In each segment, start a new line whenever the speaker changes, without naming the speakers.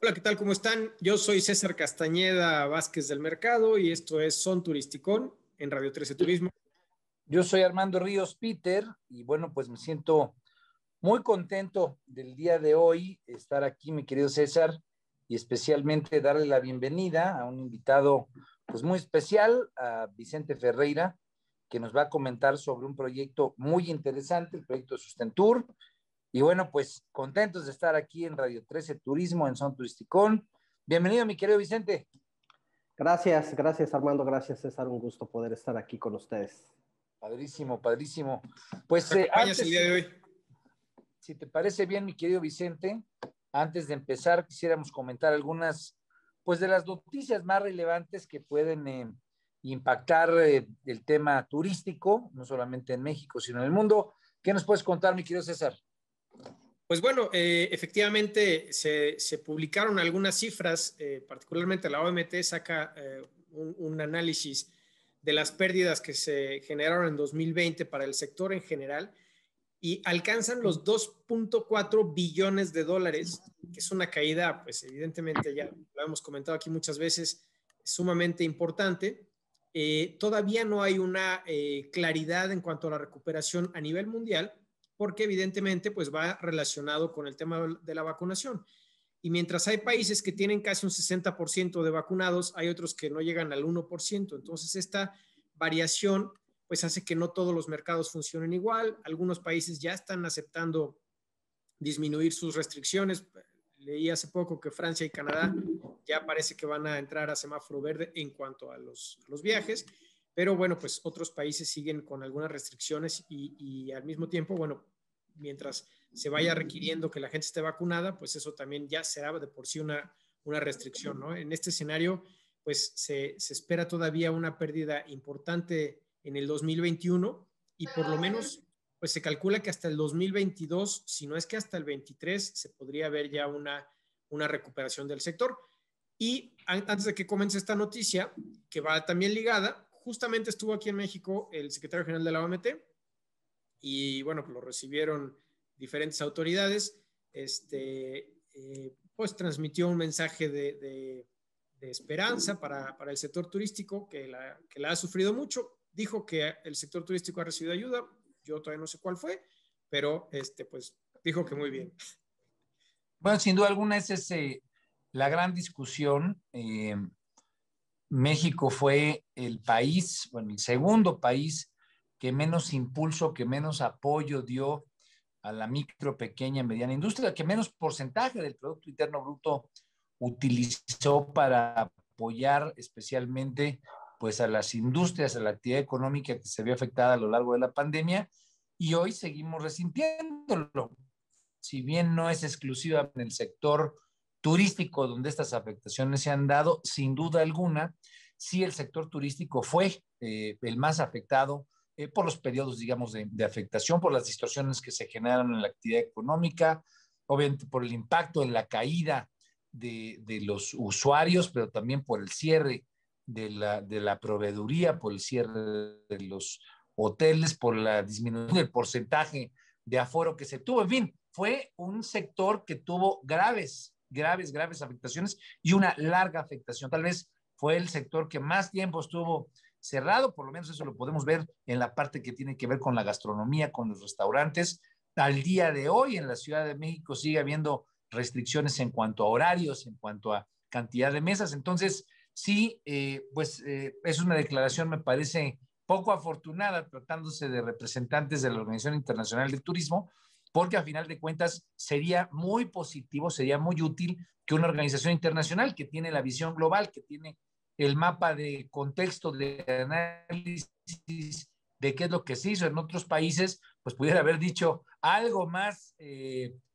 Hola, ¿qué tal? ¿Cómo están? Yo soy César Castañeda Vázquez del Mercado y esto es Son Turisticón en Radio 13 Turismo.
Yo soy Armando Ríos Peter y bueno, pues me siento muy contento del día de hoy estar aquí, mi querido César, y especialmente darle la bienvenida a un invitado pues muy especial, a Vicente Ferreira, que nos va a comentar sobre un proyecto muy interesante, el proyecto Sustentur. Y bueno, pues contentos de estar aquí en Radio 13 Turismo, en Son Turisticón. Bienvenido, mi querido Vicente.
Gracias Armando, gracias César, un gusto poder estar aquí con ustedes.
Padrísimo, padrísimo. Pues
¿Nos acompañas el
antes,
día de hoy?
si te parece bien, mi querido Vicente, antes de empezar, quisiéramos comentar algunas, pues, de las noticias más relevantes que pueden impactar el tema turístico, no solamente en México, sino en el mundo. ¿Qué nos puedes contar, mi querido César?
Pues bueno, efectivamente se publicaron algunas cifras, particularmente la OMT saca un análisis de las pérdidas que se generaron en 2020 para el sector en general y alcanzan los 2.4 billones de dólares, que es una caída, pues evidentemente ya lo hemos comentado aquí muchas veces, sumamente importante. Todavía no hay una claridad en cuanto a la recuperación a nivel mundial, porque evidentemente pues va relacionado con el tema de la vacunación. Y mientras hay países que tienen casi un 60% de vacunados, hay otros que no llegan al 1%. Entonces esta variación pues hace que no todos los mercados funcionen igual. Algunos países ya están aceptando disminuir sus restricciones. Leí hace poco que Francia y Canadá ya parece que van a entrar a semáforo verde en cuanto a los viajes, pero bueno, pues otros países siguen con algunas restricciones y al mismo tiempo, bueno, mientras se vaya requiriendo que la gente esté vacunada, pues eso también ya será de por sí una restricción, ¿no? En este escenario, pues se espera todavía una pérdida importante en el 2021 y por lo menos pues se calcula que hasta el 2022, si no es que hasta el 23, se podría ver ya una recuperación del sector. Y antes de que comience esta noticia, que va también ligada, justamente estuvo aquí en México el secretario general de la OMT y bueno, pues lo recibieron diferentes autoridades. Pues transmitió un mensaje de esperanza para el sector turístico que la ha sufrido mucho. Dijo que el sector turístico ha recibido ayuda, yo todavía no sé cuál fue, pero pues dijo que muy bien.
Bueno, sin duda alguna esa es la gran discusión. México fue el país, bueno, el segundo país que menos impulso, que menos apoyo dio a la micro, pequeña y mediana industria, que menos porcentaje del Producto Interno Bruto utilizó para apoyar especialmente pues a las industrias, a la actividad económica que se vio afectada a lo largo de la pandemia, y hoy seguimos resintiéndolo. Si bien no es exclusiva en el sector turístico donde estas afectaciones se han dado, sin duda alguna, sí el sector turístico fue el más afectado por los periodos, digamos, de afectación, por las distorsiones que se generan en la actividad económica, obviamente por el impacto en la caída de los usuarios, pero también por el cierre de la proveeduría, por el cierre de los hoteles, por la disminución del porcentaje de aforo que se tuvo. En fin, fue un sector que tuvo graves afectaciones y una larga afectación. Tal vez fue el sector que más tiempo estuvo cerrado, por lo menos eso lo podemos ver en la parte que tiene que ver con la gastronomía, con los restaurantes. Al día de hoy en la Ciudad de México sigue habiendo restricciones en cuanto a horarios, en cuanto a cantidad de mesas. Entonces, sí, es una declaración, me parece, poco afortunada, tratándose de representantes de la Organización Internacional del Turismo, porque a final de cuentas sería muy positivo, sería muy útil que una organización internacional que tiene la visión global, que tiene el mapa de contexto, de análisis de qué es lo que se hizo en otros países, pues pudiera haber dicho algo más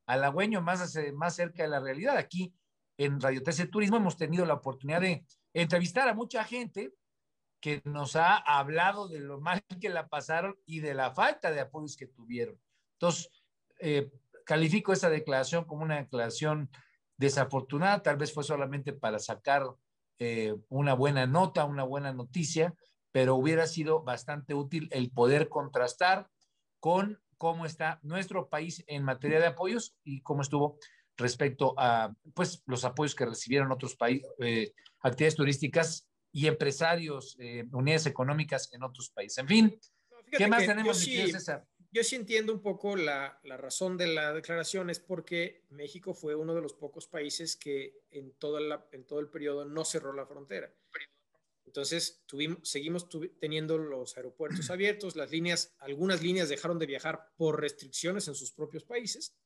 halagüeño, más cerca de la realidad. Aquí en Radio 13 Turismo hemos tenido la oportunidad de entrevistar a mucha gente que nos ha hablado de lo mal que la pasaron y de la falta de apoyos que tuvieron. Entonces, califico esa declaración como una declaración desafortunada, tal vez fue solamente para sacar una buena nota, una buena noticia, pero hubiera sido bastante útil el poder contrastar con cómo está nuestro país en materia de apoyos y cómo estuvo respecto a pues, los apoyos que recibieron otros países, actividades turísticas y empresarios, unidades económicas en otros países. En fin,
No,
¿qué
fíjate
más
que
tenemos, mi querido César?
yo sí entiendo un poco la razón de la declaración, es porque México fue uno de los pocos países que en todo el periodo no cerró la frontera. Entonces, seguimos teniendo los aeropuertos abiertos, algunas líneas dejaron de viajar por restricciones en sus propios países.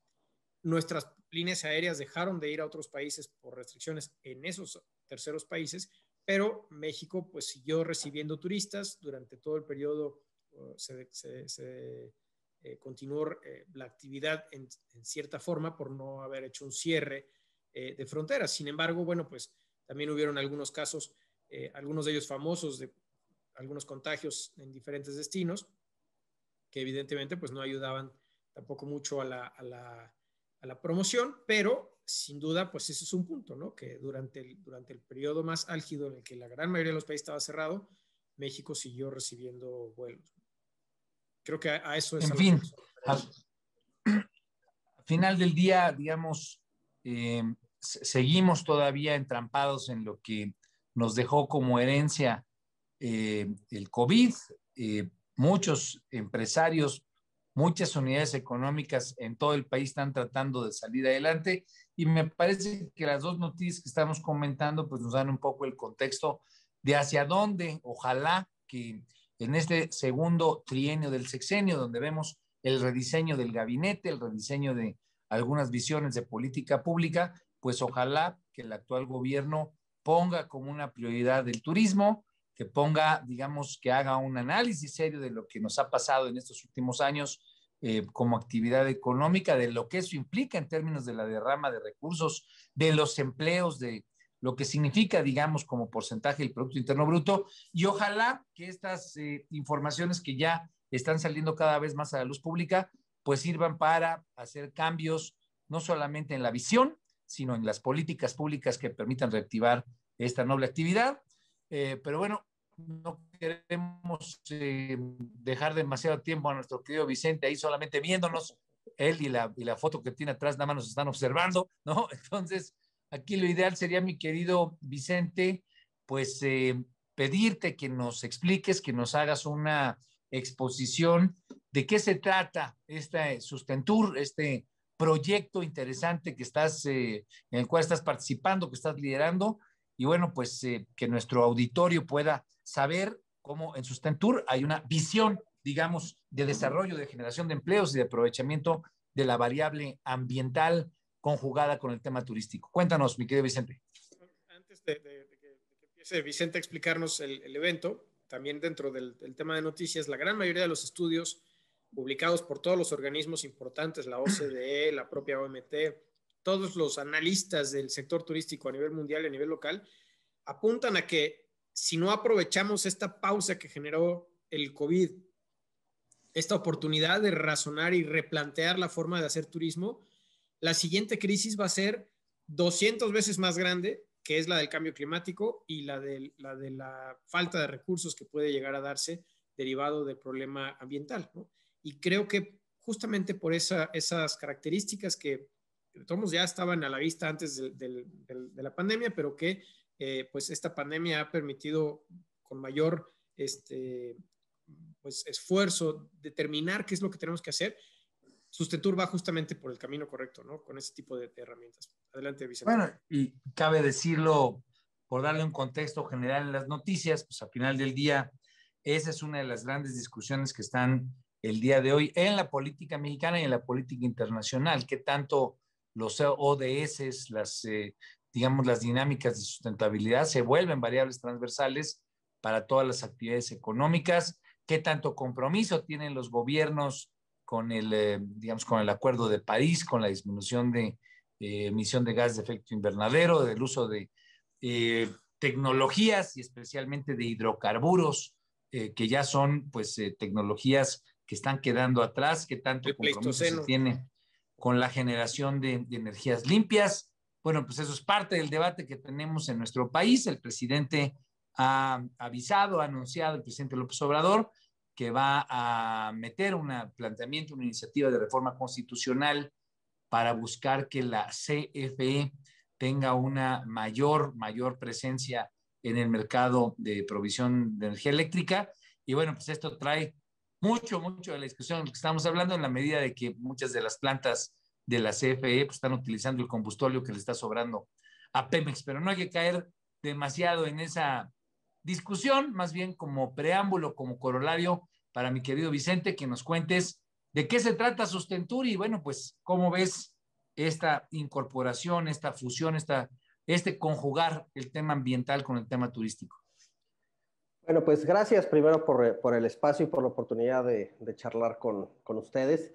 Nuestras líneas aéreas dejaron de ir a otros países por restricciones en esos terceros países, pero México pues siguió recibiendo turistas durante todo el periodo. Continuó la actividad en cierta forma por no haber hecho un cierre de fronteras. Sin embargo, bueno, pues también hubieron algunos casos, algunos de ellos famosos, de algunos contagios en diferentes destinos, que evidentemente pues no ayudaban tampoco mucho a la promoción, pero sin duda pues ese es un punto, ¿no? Que durante el periodo más álgido en el que la gran mayoría de los países estaba cerrado, México siguió recibiendo vuelos. Creo que a eso es
En
a lo que
fin,
nos
al final del día, digamos, seguimos todavía entrampados en lo que nos dejó como herencia el COVID. Muchos empresarios, muchas unidades económicas en todo el país están tratando de salir adelante y me parece que las dos noticias que estamos comentando pues nos dan un poco el contexto de hacia dónde, ojalá que en este segundo trienio del sexenio, donde vemos el rediseño del gabinete, el rediseño de algunas visiones de política pública, pues ojalá que el actual gobierno ponga como una prioridad el turismo, que ponga, digamos, que haga un análisis serio de lo que nos ha pasado en estos últimos años como actividad económica, de lo que eso implica en términos de la derrama de recursos, de los empleos, de lo que significa, digamos, como porcentaje del Producto Interno Bruto, y ojalá que estas informaciones que ya están saliendo cada vez más a la luz pública, pues sirvan para hacer cambios, no solamente en la visión, sino en las políticas públicas que permitan reactivar esta noble actividad. Pero bueno, no queremos dejar demasiado tiempo a nuestro querido Vicente ahí solamente viéndonos. Él y la foto que tiene atrás nada más nos están observando, ¿no? Entonces, aquí lo ideal sería, mi querido Vicente, pues pedirte que nos expliques, que nos hagas una exposición de qué se trata este Sustentur, este proyecto interesante que estás, en el cual estás participando, que estás liderando, y bueno, pues que nuestro auditorio pueda saber cómo en Sustentur hay una visión, digamos, de desarrollo, de generación de empleos y de aprovechamiento de la variable ambiental conjugada con el tema turístico. Cuéntanos, mi querido Vicente.
Antes de que empiece Vicente a explicarnos el evento, también dentro del tema de noticias, la gran mayoría de los estudios publicados por todos los organismos importantes, la OCDE, la propia OMT, todos los analistas del sector turístico a nivel mundial y a nivel local, apuntan a que si no aprovechamos esta pausa que generó el COVID, esta oportunidad de razonar y replantear la forma de hacer turismo, la siguiente crisis va a ser 200 veces más grande, que es la del cambio climático y la de la falta de recursos que puede llegar a darse derivado del problema ambiental, ¿no? Y creo que justamente por esas características que todos ya estaban a la vista antes de la pandemia, pero que pues esta pandemia ha permitido con mayor pues, esfuerzo determinar qué es lo que tenemos que hacer. Sustentur va justamente por el camino correcto, ¿no? Con ese tipo de herramientas. Adelante, Vicente.
Bueno, y cabe decirlo, por darle un contexto general en las noticias, pues al final del día, esa es una de las grandes discusiones que están el día de hoy en la política mexicana y en la política internacional, que tanto los ODS, digamos, las dinámicas de sustentabilidad se vuelven variables transversales para todas las actividades económicas, qué tanto compromiso tienen los gobiernos con digamos, con el Acuerdo de París, con la disminución de emisión de gases de efecto invernadero, del uso de tecnologías y especialmente de hidrocarburos, que ya son pues tecnologías que están quedando atrás, que tanto compromiso se tiene con la generación de energías limpias. Bueno, pues eso es parte del debate que tenemos en nuestro país. El presidente ha avisado, ha anunciado, el presidente López Obrador, que va a meter un planteamiento, una iniciativa de reforma constitucional para buscar que la CFE tenga una mayor presencia en el mercado de provisión de energía eléctrica. Y bueno, pues esto trae mucho de la discusión que estamos hablando, en la medida de que muchas de las plantas de la CFE pues, están utilizando el combustible que le está sobrando a Pemex, pero no hay que caer demasiado en esa discusión, más bien como preámbulo, como corolario para mi querido Vicente, que nos cuentes de qué se trata Sustenturi y bueno, pues cómo ves esta incorporación, esta fusión, este conjugar el tema ambiental con el tema turístico.
Bueno, pues gracias primero por el espacio y por la oportunidad de charlar con ustedes.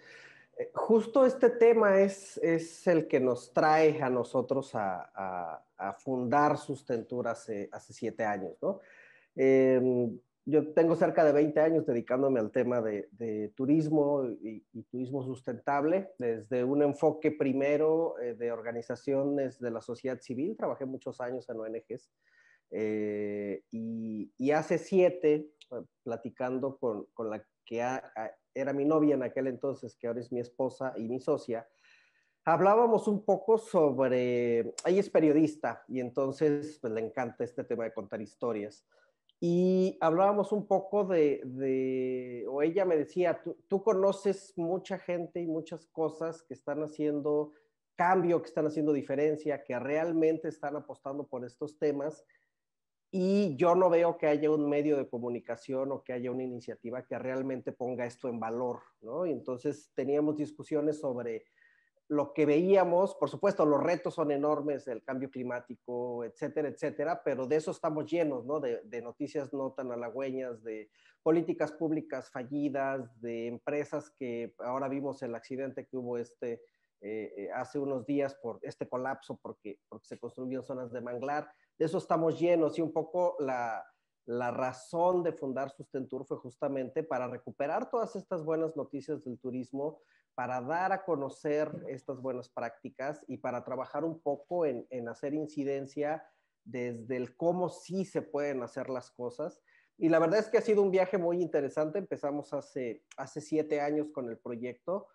Justo este tema es el que nos trae a nosotros a fundar Sustentur hace 7 años, ¿no? Yo tengo cerca de 20 años dedicándome al tema de turismo y turismo sustentable, desde un enfoque primero de organizaciones de la sociedad civil. Trabajé muchos años en ONGs. Y hace 7, platicando con la que era mi novia en aquel entonces, que ahora es mi esposa y mi socia, hablábamos un poco sobre, ella es periodista y entonces pues, le encanta este tema de contar historias. Y hablábamos un poco o ella me decía, tú conoces mucha gente y muchas cosas que están haciendo cambio, que están haciendo diferencia, que realmente están apostando por estos temas y yo no veo que haya un medio de comunicación o que haya una iniciativa que realmente ponga esto en valor, ¿no? Y entonces teníamos discusiones sobre lo que veíamos, por supuesto, los retos son enormes, el cambio climático, etcétera, etcétera, pero de eso estamos llenos, ¿no? De noticias no tan halagüeñas, de políticas públicas fallidas, de empresas que ahora vimos el accidente que hubo hace unos días por este colapso porque se construyeron zonas de manglar. De eso estamos llenos y un poco la razón de fundar Sustentur fue justamente para recuperar todas estas buenas noticias del turismo, para dar a conocer estas buenas prácticas y para trabajar un poco en hacer incidencia desde el cómo sí se pueden hacer las cosas. Y la verdad es que ha sido un viaje muy interesante. Empezamos hace 7 años con el proyecto.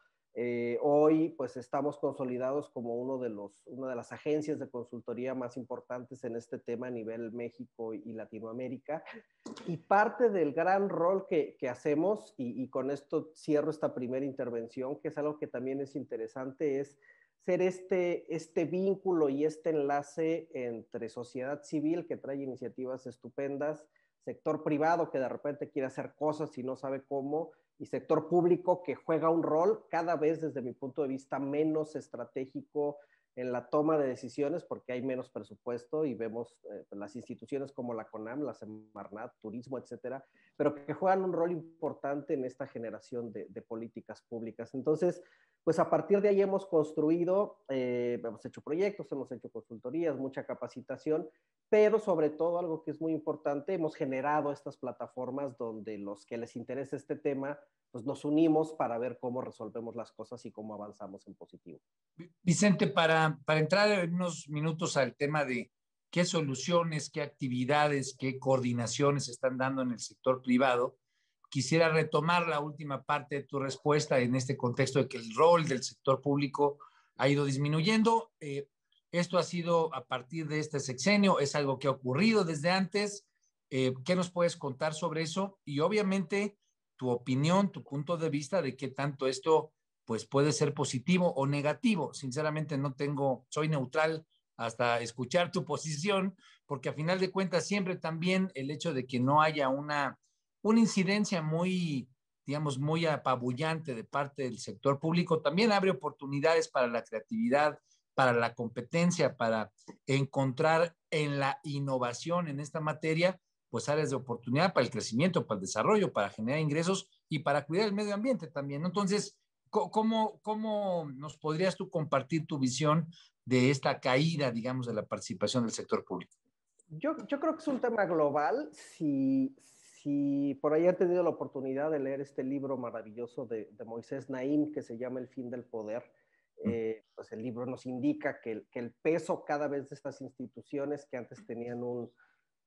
Hoy pues estamos consolidados como una de las agencias de consultoría más importantes en este tema a nivel México y Latinoamérica. Y parte del gran rol que hacemos, y con esto cierro esta primera intervención, que es algo que también es interesante, es ser este vínculo y este enlace entre sociedad civil, que trae iniciativas estupendas, sector privado que de repente quiere hacer cosas y no sabe cómo, y sector público que juega un rol cada vez desde mi punto de vista menos estratégico en la toma de decisiones porque hay menos presupuesto y vemos las instituciones como la CONAM, la Semarnat, Turismo, etcétera, pero que juegan un rol importante en esta generación de políticas públicas. Entonces, pues a partir de ahí hemos construido, hemos hecho proyectos, hemos hecho consultorías, mucha capacitación, pero sobre todo algo que es muy importante, hemos generado estas plataformas donde los que les interesa este tema, pues nos unimos para ver cómo resolvemos las cosas y cómo avanzamos en positivo.
Vicente, para entrar en unos minutos al tema de qué soluciones, qué actividades, qué coordinaciones se están dando en el sector privado, quisiera retomar la última parte de tu respuesta en este contexto de que el rol del sector público ha ido disminuyendo. Esto ha sido a partir de este sexenio, es algo que ha ocurrido desde antes. ¿Qué nos puedes contar sobre eso? Y obviamente tu opinión, tu punto de vista de qué tanto esto pues puede ser positivo o negativo. Sinceramente soy neutral hasta escuchar tu posición, porque a final de cuentas siempre también el hecho de que no haya una incidencia muy, digamos, muy apabullante de parte del sector público, también abre oportunidades para la creatividad, para la competencia, para encontrar en la innovación en esta materia, pues áreas de oportunidad para el crecimiento, para el desarrollo, para generar ingresos y para cuidar el medio ambiente también, ¿no? Entonces, ¿cómo nos podrías tú compartir tu visión de esta caída, digamos, de la participación del sector público?
Yo creo que es un tema global. Si por ahí han tenido la oportunidad de leer este libro maravilloso de Moisés Naim que se llama El fin del poder, pues el libro nos indica que el peso cada vez de estas instituciones que antes tenían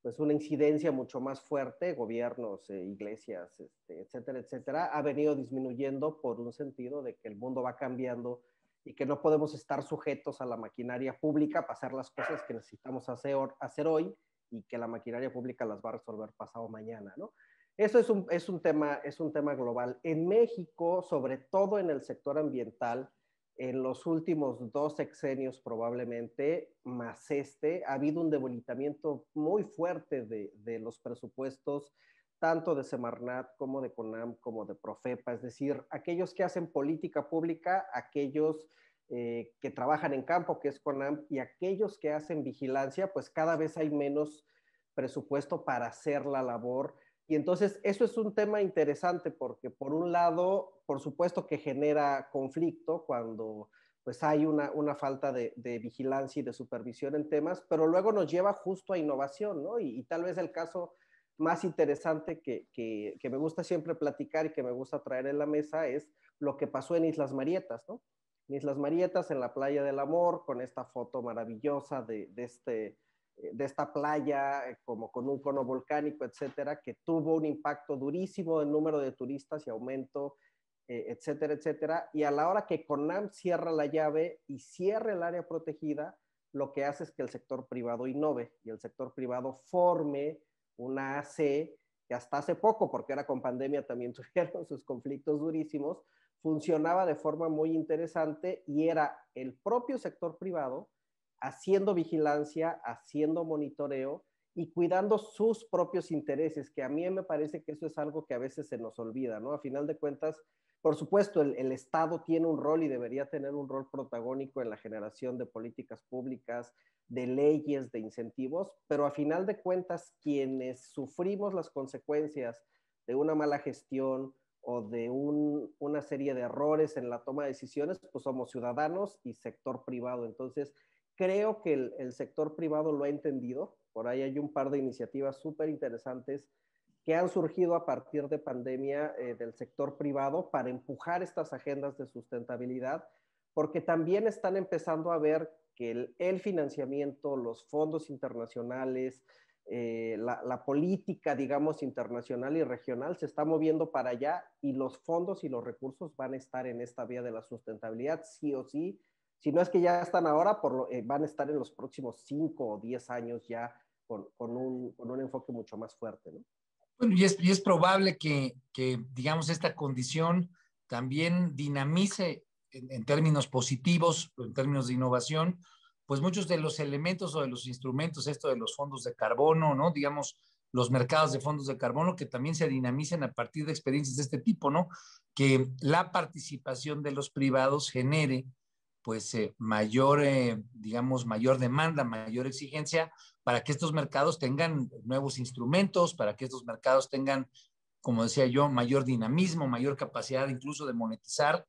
pues una incidencia mucho más fuerte, gobiernos, iglesias, etcétera, etcétera, ha venido disminuyendo por un sentido de que el mundo va cambiando y que no podemos estar sujetos a la maquinaria pública para hacer las cosas que necesitamos hacer hoy y que la maquinaria pública las va a resolver pasado mañana, ¿no? Eso es un tema global. En México, sobre todo en el sector ambiental, en los últimos 2 sexenios probablemente, más ha habido un debilitamiento muy fuerte de los presupuestos, tanto de Semarnat como de CONAM, como de Profepa, es decir, aquellos que hacen política pública, aquellos que trabajan en campo, que es CONAM, y aquellos que hacen vigilancia, pues cada vez hay menos presupuesto para hacer la labor. Y entonces eso es un tema interesante porque por un lado, por supuesto que genera conflicto cuando pues hay una falta de vigilancia y de supervisión en temas, pero luego nos lleva justo a innovación, ¿no? Y tal vez el caso más interesante que me gusta siempre platicar y que me gusta traer en la mesa es lo que pasó en Islas Marietas, ¿no? En Islas Marietas, en la Playa del Amor, con esta foto maravillosa de esta playa, como con un cono volcánico, etcétera, que tuvo un impacto durísimo en número de turistas y aumento, etcétera, etcétera. Y a la hora que CONAM cierra la llave y cierra el área protegida, lo que hace es que el sector privado innove y el sector privado forme una AC que hasta hace poco, porque era con pandemia, también tuvieron sus conflictos durísimos, funcionaba de forma muy interesante y era el propio sector privado haciendo vigilancia, haciendo monitoreo y cuidando sus propios intereses, que a mí me parece que eso es algo que a veces se nos olvida, ¿no? A final de cuentas, por supuesto, el Estado tiene un rol y debería tener un rol protagónico en la generación de políticas públicas, de leyes, de incentivos, pero a final de cuentas, quienes sufrimos las consecuencias de una mala gestión o de una serie de errores en la toma de decisiones, pues somos ciudadanos y sector privado. Entonces, creo que el sector privado lo ha entendido. Por ahí hay un par de iniciativas súper interesantes que han surgido a partir de pandemia del sector privado para empujar estas agendas de sustentabilidad, porque también están empezando a ver que el financiamiento, los fondos internacionales, la política, digamos, internacional y regional se está moviendo para allá y los fondos y los recursos van a estar en esta vía de la sustentabilidad, sí o sí. Si no es que ya están ahora, van a estar en los próximos 5 o 10 años ya con un enfoque mucho más fuerte, ¿no?
Bueno, y es probable que, digamos, esta condición también dinamice en términos positivos, en términos de innovación, pues muchos de los elementos o de los instrumentos, esto de los fondos de carbono, ¿no? Digamos, los mercados de fondos de carbono que también se dinamicen a partir de experiencias de este tipo, ¿no? Que la participación de los privados genere pues mayor, digamos, mayor demanda, mayor exigencia para que estos mercados tengan nuevos instrumentos, para que estos mercados tengan, como decía yo, mayor dinamismo, mayor capacidad incluso de monetizar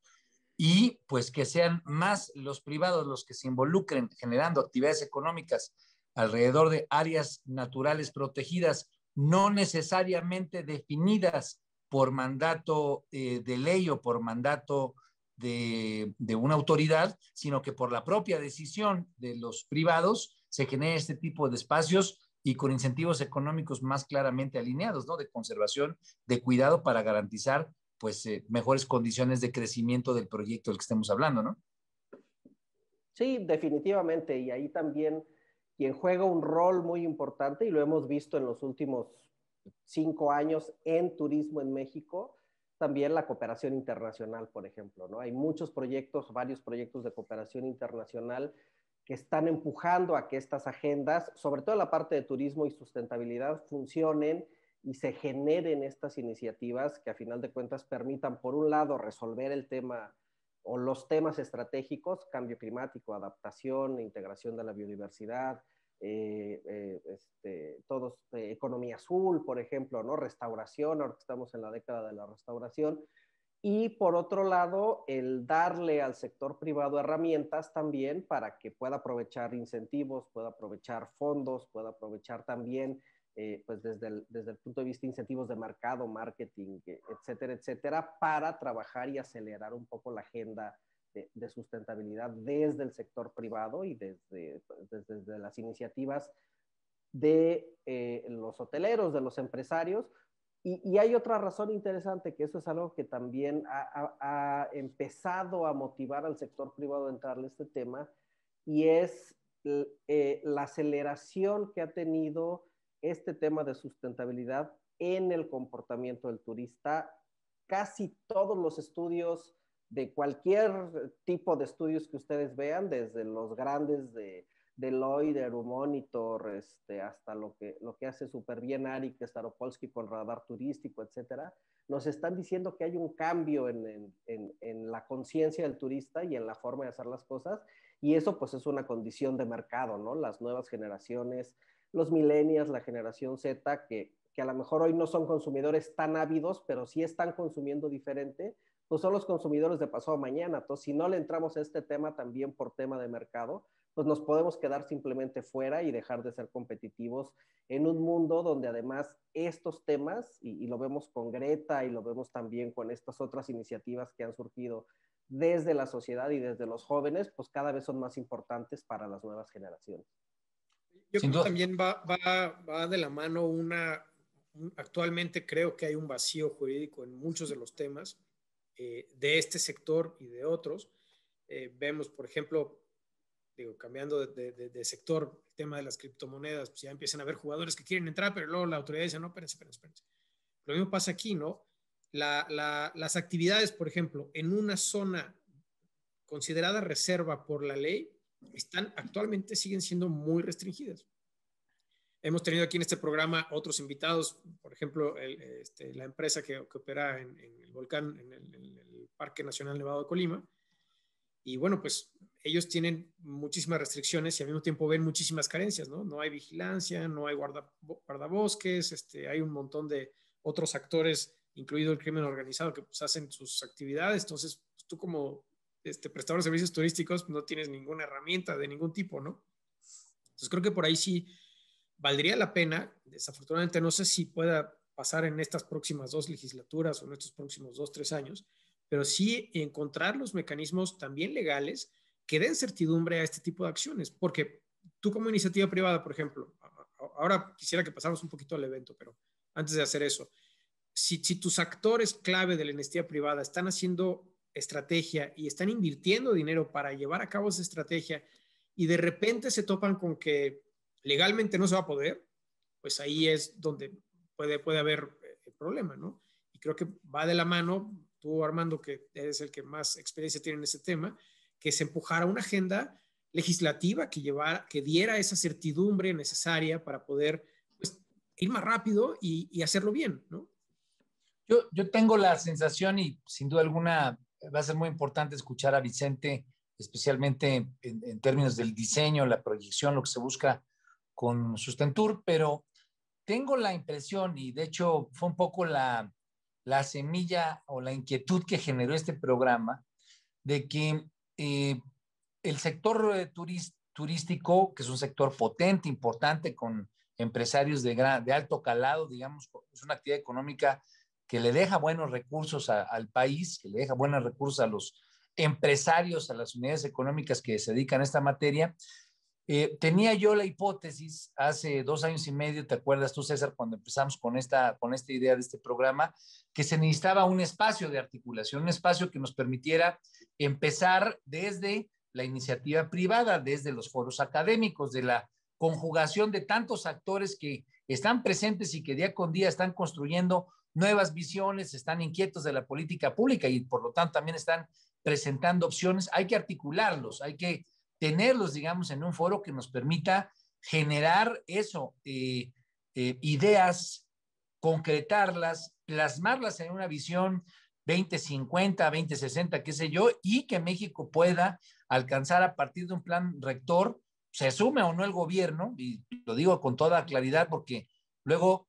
y pues que sean más los privados los que se involucren generando actividades económicas alrededor de áreas naturales protegidas, no necesariamente definidas por mandato de ley o por mandato de una autoridad, sino que por la propia decisión de los privados se genera este tipo de espacios y con incentivos económicos más claramente alineados, ¿no? De conservación, de cuidado para garantizar pues mejores condiciones de crecimiento del proyecto del que estemos hablando, ¿no?
Sí, definitivamente. Y ahí también quien juega un rol muy importante, y lo hemos visto en los últimos 5 años en turismo en México, también la cooperación internacional, por ejemplo, ¿no? Hay muchos proyectos, varios proyectos de cooperación internacional que están empujando a que estas agendas, sobre todo la parte de turismo y sustentabilidad, funcionen y se generen estas iniciativas que a final de cuentas permitan, por un lado, resolver el tema o los temas estratégicos, cambio climático, adaptación, integración de la biodiversidad, economía azul, por ejemplo, ¿no? Restauración, ahora que estamos en la década de la restauración, y por otro lado, el darle al sector privado herramientas también para que pueda aprovechar incentivos, pueda aprovechar fondos, pueda aprovechar también, pues desde el punto de vista de incentivos de mercado, marketing, etcétera, etcétera, para trabajar y acelerar un poco la agenda de sustentabilidad desde el sector privado y desde las iniciativas de los hoteleros, de los empresarios, Y hay otra razón interesante, que eso es algo que también ha empezado a motivar al sector privado a entrarle a este tema, y es la aceleración que ha tenido este tema de sustentabilidad en el comportamiento del turista. Casi todos los estudios, de cualquier tipo de estudios que ustedes vean, desde los grandes de Deloitte, Euromonitor, hasta lo que hace súper bien Arik Staropolsky con radar turístico, etcétera, nos están diciendo que hay un cambio en la conciencia del turista y en la forma de hacer las cosas, y eso pues es una condición de mercado, ¿no? Las nuevas generaciones, los millennials, la generación Z, que a lo mejor hoy no son consumidores tan ávidos, pero sí están consumiendo diferente, pues son los consumidores de pasado mañana. Entonces, si no le entramos a este tema también por tema de mercado, pues nos podemos quedar simplemente fuera y dejar de ser competitivos en un mundo donde además estos temas, y lo vemos con Greta y lo vemos también con estas otras iniciativas que han surgido desde la sociedad y desde los jóvenes, pues cada vez son más importantes para las nuevas generaciones.
Yo creo que también va de la mano actualmente creo que hay un vacío jurídico en muchos de los temas de este sector y de otros. Vemos, por ejemplo, cambiando de sector, el tema de las criptomonedas, pues ya empiezan a haber jugadores que quieren entrar, pero luego la autoridad dice, no, espérense. Lo mismo pasa aquí, ¿no? Las actividades, por ejemplo, en una zona considerada reserva por la ley, actualmente siguen siendo muy restringidas. Hemos tenido aquí en este programa otros invitados, por ejemplo, la empresa que opera en el volcán, en el Parque Nacional Nevado de Colima, y bueno, pues ellos tienen muchísimas restricciones y al mismo tiempo ven muchísimas carencias, ¿no? No hay vigilancia, no hay guardabosques, hay un montón de otros actores, incluido el crimen organizado, que pues hacen sus actividades. Entonces, pues, tú como prestador de servicios turísticos no tienes ninguna herramienta de ningún tipo, ¿no? Entonces, creo que por ahí sí valdría la pena. Desafortunadamente, no sé si pueda pasar en estas próximas 2 legislaturas o en estos próximos 2, 3 años, pero sí encontrar los mecanismos también legales que den certidumbre a este tipo de acciones, porque tú como iniciativa privada, por ejemplo, ahora quisiera que pasáramos un poquito al evento, pero antes de hacer eso, si tus actores clave de la iniciativa privada están haciendo estrategia y están invirtiendo dinero para llevar a cabo esa estrategia y de repente se topan con que legalmente no se va a poder, pues ahí es donde puede haber problema, ¿no? Y creo que va de la mano, tú Armando, que eres el que más experiencia tiene en ese tema, que se empujara una agenda legislativa que diera esa certidumbre necesaria para poder pues, ir más rápido y hacerlo bien, ¿no?
Yo tengo la sensación, y sin duda alguna va a ser muy importante escuchar a Vicente, especialmente en términos del diseño, la proyección, lo que se busca con Sustentur, pero tengo la impresión, y de hecho fue un poco la semilla o la inquietud que generó este programa, de que el sector turístico, que es un sector potente, importante, con empresarios de alto calado, digamos, es una actividad económica que le deja buenos recursos al país, que le deja buenos recursos a los empresarios, a las unidades económicas que se dedican a esta materia. Tenía yo la hipótesis hace 2 años y medio, ¿te acuerdas tú, César, cuando empezamos con esta idea de este programa, que se necesitaba un espacio de articulación, un espacio que nos permitiera empezar desde la iniciativa privada, desde los foros académicos, de la conjugación de tantos actores que están presentes y que día con día están construyendo nuevas visiones, están inquietos de la política pública y por lo tanto también están presentando opciones. Hay que articularlos, hay que tenerlos, digamos, en un foro que nos permita generar eso, ideas, concretarlas, plasmarlas en una visión 2050, 2060, qué sé yo, y que México pueda alcanzar a partir de un plan rector, se asume o no el gobierno, y lo digo con toda claridad porque luego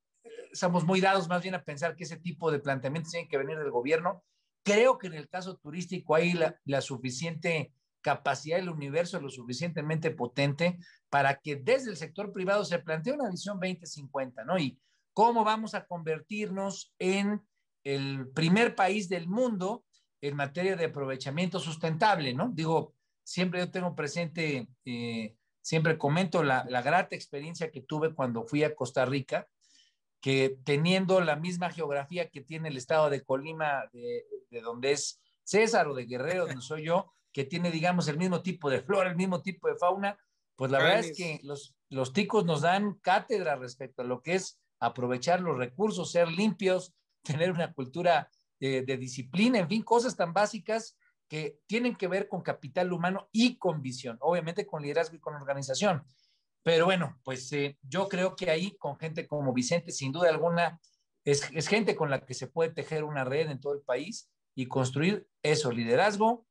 somos muy dados más bien a pensar que ese tipo de planteamientos tienen que venir del gobierno. Creo que en el caso turístico hay la suficiente capacidad del universo lo suficientemente potente para que desde el sector privado se plantee una visión 2050, ¿no? Y cómo vamos a convertirnos en el primer país del mundo en materia de aprovechamiento sustentable, ¿no? Digo, siempre yo tengo presente, siempre comento la grata experiencia que tuve cuando fui a Costa Rica, que teniendo la misma geografía que tiene el estado de Colima, de donde es César, o de Guerrero, donde soy yo, que tiene, digamos, el mismo tipo de flora, el mismo tipo de fauna, pues la verdad es que los ticos nos dan cátedra respecto a lo que es aprovechar los recursos, ser limpios, tener una cultura de disciplina, en fin, cosas tan básicas que tienen que ver con capital humano y con visión, obviamente con liderazgo y con organización. Pero bueno, pues yo creo que ahí con gente como Vicente, sin duda alguna, es gente con la que se puede tejer una red en todo el país y construir eso, liderazgo,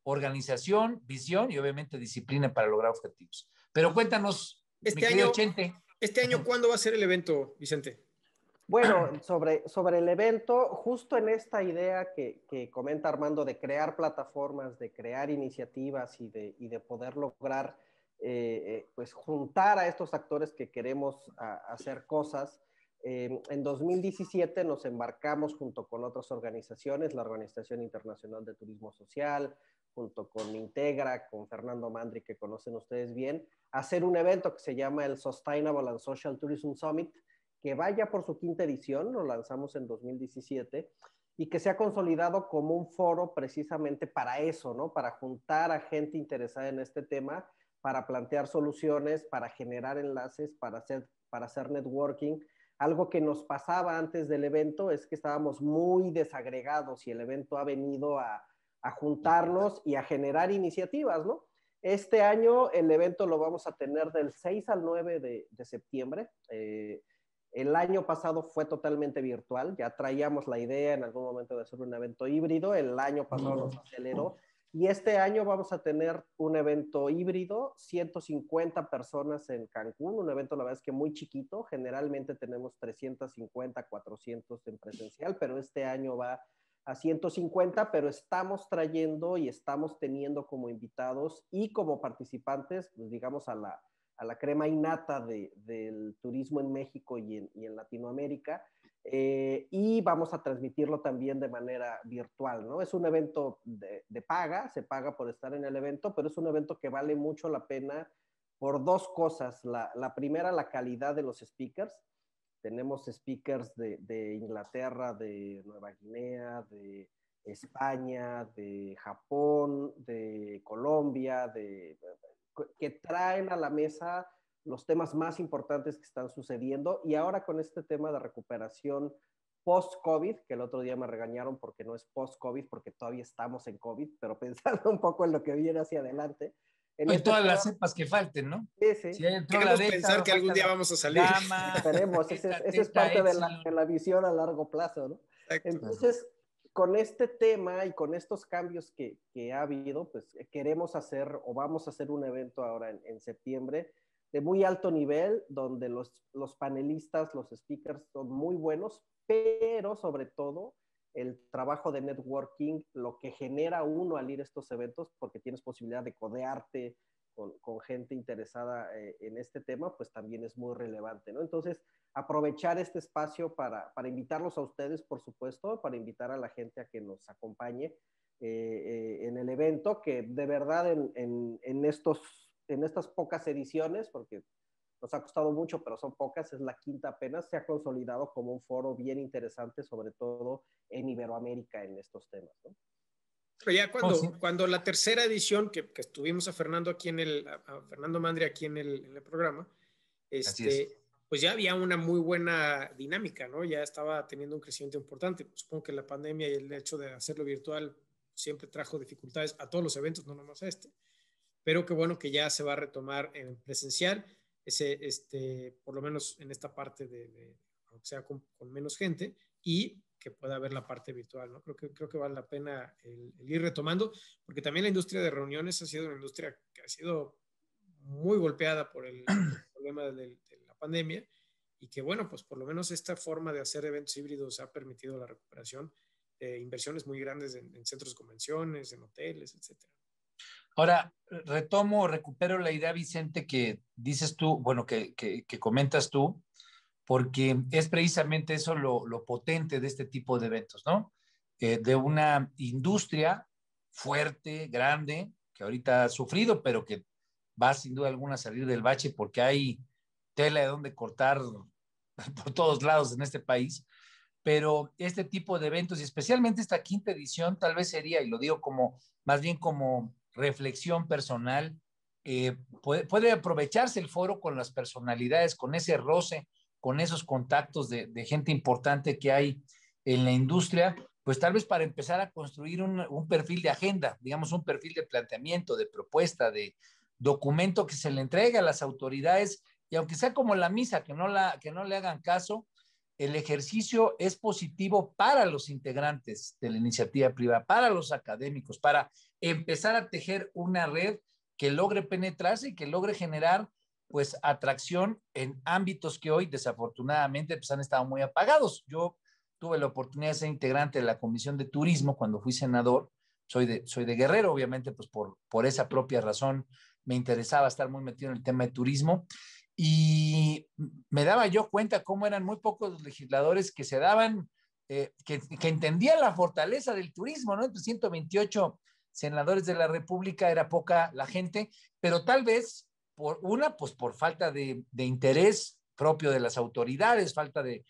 organización, visión y obviamente disciplina para lograr objetivos. Pero cuéntanos, mi querido Chente.
Este año, ¿cuándo va a ser el evento, Vicente?
Bueno, sobre el evento, justo en esta idea que comenta Armando de crear plataformas, de crear iniciativas y de poder lograr pues juntar a estos actores que queremos hacer cosas. En 2017 nos embarcamos junto con otras organizaciones, la Organización Internacional de Turismo Social, junto con Integra, con Fernando Mandri, que conocen ustedes bien, a hacer un evento que se llama el Sustainable and Social Tourism Summit, que vaya por su quinta edición, lo lanzamos en 2017, y que se ha consolidado como un foro precisamente para eso, ¿no? Para juntar a gente interesada en este tema, para plantear soluciones, para generar enlaces, para hacer networking. Algo que nos pasaba antes del evento es que estábamos muy desagregados y el evento ha venido a juntarnos y a generar iniciativas, ¿no? Este año el evento lo vamos a tener del 6 al 9 de septiembre. El año pasado fue totalmente virtual, ya traíamos la idea en algún momento de hacer un evento híbrido, el año pasado nos aceleró y este año vamos a tener un evento híbrido, 150 personas en Cancún, un evento la verdad es que muy chiquito, generalmente tenemos 350, 400 en presencial, pero este año va a 150, pero estamos trayendo y estamos teniendo como invitados y como participantes, pues digamos a la crema innata del turismo en México y en Latinoamérica, y vamos a transmitirlo también de manera virtual, ¿no? Es un evento de paga, se paga por estar en el evento, pero es un evento que vale mucho la pena por dos cosas. La primera, la calidad de los speakers. Tenemos speakers de Inglaterra, de Nueva Guinea, de España, de Japón, de Colombia, que traen a la mesa los temas más importantes que están sucediendo y ahora con este tema de recuperación post-COVID, que el otro día me regañaron porque no es post-COVID, porque todavía estamos en COVID, pero pensando un poco en lo que viene hacia adelante.
En todas las cepas que falten, ¿no?
Sí, sí.
Si entró
Queremos
la delta,
pensar que algún día vamos a salir.
Gamma,
esperemos, esa es parte de la visión a largo plazo, ¿no? Exacto. Entonces, con este tema y con estos cambios que ha habido, pues queremos hacer o vamos a hacer un evento ahora en septiembre de muy alto nivel, donde los panelistas, los speakers son muy buenos, pero sobre todo el trabajo de networking, lo que genera uno al ir a estos eventos, porque tienes posibilidad de codearte con gente interesada en este tema, pues también es muy relevante, ¿no? Entonces, aprovechar este espacio para invitarlos a ustedes, por supuesto, para invitar a la gente a que nos acompañe en el evento, que de verdad en estas pocas ediciones, porque nos ha costado mucho, pero son pocas, es la quinta apenas, se ha consolidado como un foro bien interesante, sobre todo en Iberoamérica en estos temas, ¿no?
Pero ya cuando la tercera edición, que estuvimos a Fernando Mandri aquí en el programa, pues ya había una muy buena dinámica, ¿no? Ya estaba teniendo un crecimiento importante. Supongo que la pandemia y el hecho de hacerlo virtual siempre trajo dificultades a todos los eventos, no nomás a este. Pero qué bueno que ya se va a retomar en presencial, por lo menos en esta parte aunque sea con menos gente, y que pueda haber la parte virtual, ¿no? Creo que vale la pena el ir retomando, porque también la industria de reuniones ha sido una industria que ha sido muy golpeada por el problema de la pandemia, y que bueno, pues por lo menos esta forma de hacer eventos híbridos ha permitido la recuperación de inversiones muy grandes en centros de convenciones, en hoteles, etcétera.
Ahora, recupero la idea, Vicente, que dices tú, bueno, que comentas tú, porque es precisamente eso lo potente de este tipo de eventos, ¿no? De una industria fuerte, grande, que ahorita ha sufrido, pero que va sin duda alguna a salir del bache porque hay tela de donde cortar por todos lados en este país, pero este tipo de eventos y especialmente esta quinta edición tal vez sería, y lo digo como más bien como reflexión personal, puede aprovecharse el foro con las personalidades, con ese roce, con esos contactos de gente importante que hay en la industria, pues tal vez para empezar a construir un perfil de agenda, digamos un perfil de planteamiento, de propuesta, de documento que se le entregue a las autoridades, y aunque sea como la misa, que no le hagan caso, el ejercicio es positivo para los integrantes de la iniciativa privada, para los académicos, para empezar a tejer una red que logre penetrarse y que logre generar pues atracción en ámbitos que hoy desafortunadamente pues, han estado muy apagados. Yo tuve la oportunidad de ser integrante de la Comisión de Turismo cuando fui senador. Soy de Guerrero, obviamente, pues por esa propia razón me interesaba estar muy metido en el tema de turismo. Y me daba yo cuenta cómo eran muy pocos los legisladores que se daban, que entendían la fortaleza del turismo, ¿no? Entre 128 senadores de la República era poca la gente, pero tal vez pues por falta de interés propio de las autoridades, falta de